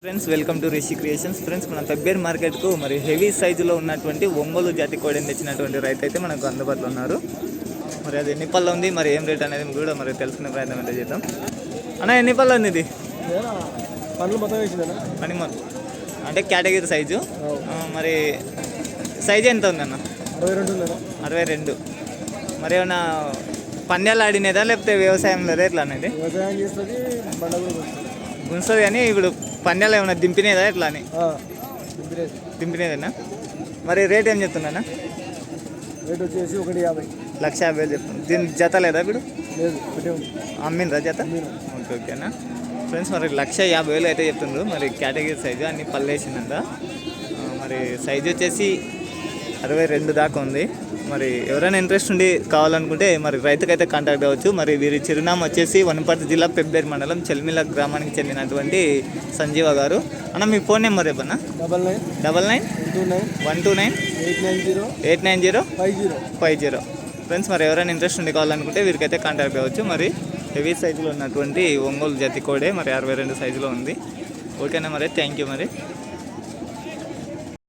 Friends welcome to Rishi creations. Friends మన పెబ్బేర్ మార్కెట్కు మరి హెవీ సైజులో ఉన్నటువంటి ఒంగోలు జాతి కోడిని తెచ్చినటువంటి రైతు అయితే మనకు అందుబాటులో ఉన్నారు. మరి అది ఎన్ని పళ్ళు ఉంది, మరి ఏం రేట్ అనేది కూడా మరి తెలుసుకునే ప్రయత్నం అయితే చేద్దాం. అన్న ఎన్ని పళ్ళు ఉంది ఇది? అనిమల్ అంటే కేటగిరీ సైజు. మరి సైజు ఎంత ఉంది అన్న? 62. మరి ఏమన్నా పందాలు ఆడినేదా లేకపోతే వ్యవసాయంలో ఎట్లా అనేది? గుంస్తుంది కానీ ఇప్పుడు పందాలు ఏమన్నా దింపినేదా ఎట్లా అని? దింపినేదేనా? మరి రేట్ ఏం చెప్తున్నా? రేట్ వచ్చేసి 1,50,000 చెప్తుంది. దీని జత లేదా ఇప్పుడు? అమ్మిందా జత? ఓకే ఓకేనా ఫ్రెండ్స్. మరి 1,50,000 అయితే చెప్తుండ్రు. మరి కేటగిరీ సైజు అన్ని పళ్ళు వేసిందంట. మరి సైజు వచ్చేసి 62 దాకా ఉంది. మరి ఎవరైనా ఇంట్రెస్ట్ ఉండి కావాలనుకుంటే మరి రైతుకైతే కాంటాక్ట్ అవ్వచ్చు. మరి వీరి చిరునామా వచ్చేసి వనపర్తి జిల్లా పెబ్బేర్ మండలం చెల్మిల గ్రామానికి చెందినటువంటి సంజీవ గారు. అన్న మీ ఫోన్ నెంబర్ ఏమన్నా? 9912989050. ఫ్రెండ్స్ మరి ఎవరైనా ఇంట్రెస్ట్ ఉండి కావాలనుకుంటే వీరికైతే కాంటాక్ట్ అవ్వచ్చు. మరి హెవీ సైజులో ఉన్నటువంటి ఒంగోలు జాతి కోడే మరి 62 సైజులో ఉంది. ఓకేనా మరి, థ్యాంక్ యూ మరి.